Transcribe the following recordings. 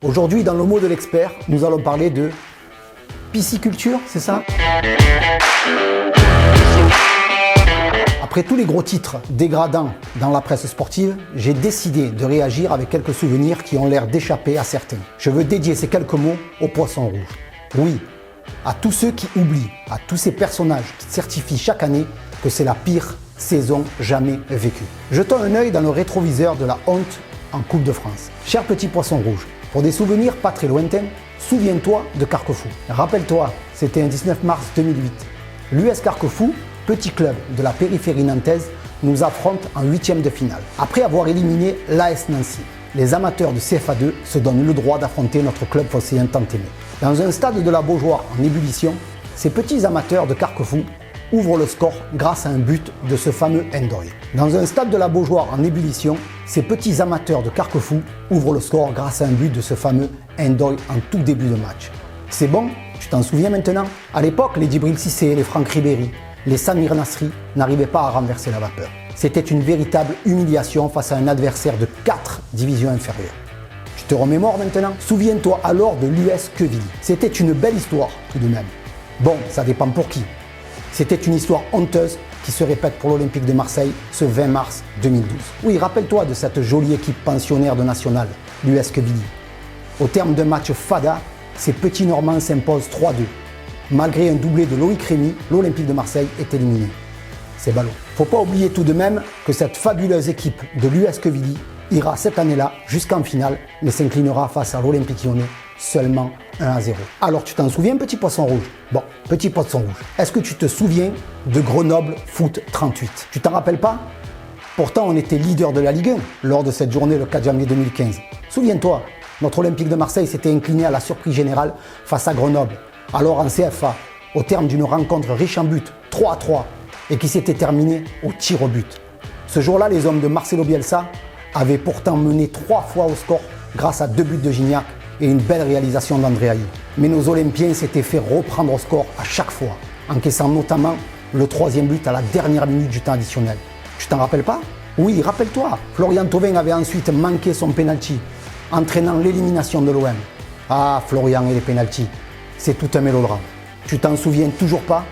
Aujourd'hui, dans le mot de l'expert, nous allons parler de pisciculture, c'est ça? Après tous les gros titres dégradants dans la presse sportive, j'ai décidé de réagir avec quelques souvenirs qui ont l'air d'échapper à certains. Je veux dédier ces quelques mots aux poissons rouges. Oui, à tous ceux qui oublient, à tous ces personnages qui certifient chaque année que c'est la pire saison jamais vécue. Jetons un œil dans le rétroviseur de la honte en Coupe de France. Chers petits poissons rouges, pour des souvenirs pas très lointains, souviens-toi de Carquefou. Rappelle-toi, c'était un 19 mars 2008. L'US Carquefou, petit club de la périphérie nantaise, nous affronte en huitième de finale. Après avoir éliminé l'AS Nancy, les amateurs de CFA2 se donnent le droit d'affronter notre club phocéen tant aimé. Dans un stade de la Beaujoire en ébullition, ces petits amateurs de Carquefou ouvrent le score grâce à un but de ce fameux Ndoye. Dans un stade de la Beaujoire en ébullition, ces petits amateurs de Carquefou ouvrent le score grâce à un but de ce fameux Ndoye en tout début de match. C'est bon? Tu t'en souviens maintenant? À l'époque, les Djibril Cissé, les Franck Ribéry, les Samir Nasri n'arrivaient pas à renverser la vapeur. C'était une véritable humiliation face à un adversaire de 4 divisions inférieures. Tu te remémores maintenant? Souviens-toi alors de l'US Quevilly. C'était une belle histoire tout de même. Bon, ça dépend pour qui. C'était une histoire honteuse qui se répète pour l'Olympique de Marseille ce 20 mars 2012. Oui, rappelle-toi de cette jolie équipe pensionnaire de National, l'US Quevilly. Au terme d'un match fada, ces petits Normands s'imposent 3-2. Malgré un doublé de Loïc Rémy, l'Olympique de Marseille est éliminé. C'est ballot. Faut pas oublier tout de même que cette fabuleuse équipe de l'US Quevilly ira cette année-là jusqu'en finale, mais s'inclinera face à l'Olympique Lyonnais seulement 1-0. Alors tu t'en souviens, petit poisson rouge? Bon, petit poisson rouge, est-ce que tu te souviens de Grenoble Foot 38? Tu t'en rappelles pas? Pourtant on était leader de la Ligue 1 lors de cette journée le 4 janvier 2015. Souviens-toi, notre Olympique de Marseille s'était incliné à la surprise générale face à Grenoble, alors en CFA, au terme d'une rencontre riche en buts, 3-3, et qui s'était terminée au tir au but. Ce jour-là, les hommes de Marcelo Bielsa avaient pourtant mené 3 fois au score grâce à 2 buts de Gignac et une belle réalisation d'André Ayew. Mais nos Olympiens s'étaient fait reprendre au score à chaque fois, encaissant notamment le 3e but à la dernière minute du temps additionnel. Tu t'en rappelles pas? Oui, rappelle-toi, Florian Thauvin avait ensuite manqué son penalty, entraînant l'élimination de l'OM. Ah, Florian et les penaltys, c'est tout un mélodrame. Tu t'en souviens toujours pas?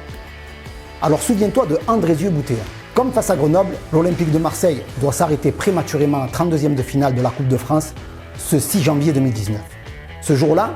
Alors souviens-toi de Andrézieux Boutéa. Comme face à Grenoble, l'Olympique de Marseille doit s'arrêter prématurément en 32e de finale de la Coupe de France ce 6 janvier 2019. Ce jour-là,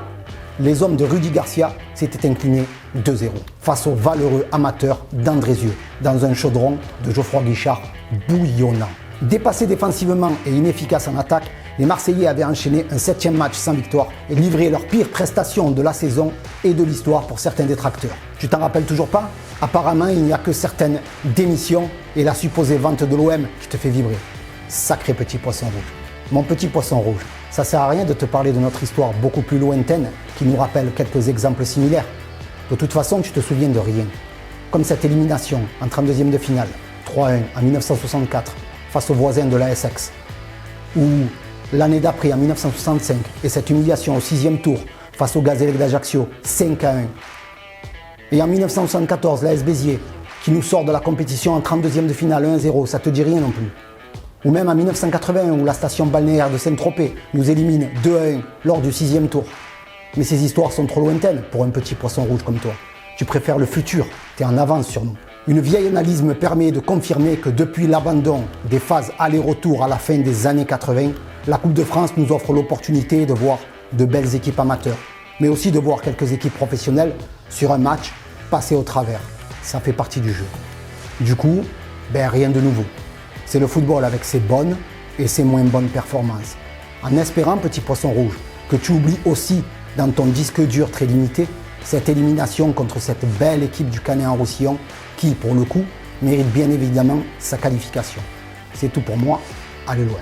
les hommes de Rudy Garcia s'étaient inclinés 2-0 face aux valeureux amateurs d'Andrézieux dans un chaudron de Geoffroy Guichard bouillonnant. Dépassés défensivement et inefficaces en attaque, les Marseillais avaient enchaîné un 7e match sans victoire et livré leur pire prestation de la saison et de l'histoire pour certains détracteurs. Tu t'en rappelles toujours pas? Apparemment, il n'y a que certaines démissions et la supposée vente de l'OM qui te fait vibrer. Sacré petit poisson rouge. Mon petit poisson rouge, ça sert à rien de te parler de notre histoire beaucoup plus lointaine qui nous rappelle quelques exemples similaires. De toute façon, tu te souviens de rien. Comme cette élimination en 32e de finale, 3-1 en 1964 face aux voisins de la SX, ou l'année d'après en 1965 et cette humiliation au 6e tour face au Gazélec d'Ajaccio, 5-1. Et en 1974, l'AS Béziers qui nous sort de la compétition en 32e de finale, 1-0, ça te dit rien non plus. Ou même en 1981 où la station balnéaire de Saint-Tropez nous élimine 2-1 lors du 6e tour. Mais ces histoires sont trop lointaines pour un petit poisson rouge comme toi. Tu préfères le futur, tu es en avance sur nous. Une vieille analyse me permet de confirmer que depuis l'abandon des phases aller-retour à la fin des années 80, la Coupe de France nous offre l'opportunité de voir de belles équipes amateurs, mais aussi de voir quelques équipes professionnelles sur un match passer au travers. Ça fait partie du jeu. Du coup, rien de nouveau. C'est le football avec ses bonnes et ses moins bonnes performances. En espérant, petit poisson rouge, que tu oublies aussi dans ton disque dur très limité cette élimination contre cette belle équipe du Canet en Roussillon qui, pour le coup, mérite bien évidemment sa qualification. C'est tout pour moi. Allez l'OM.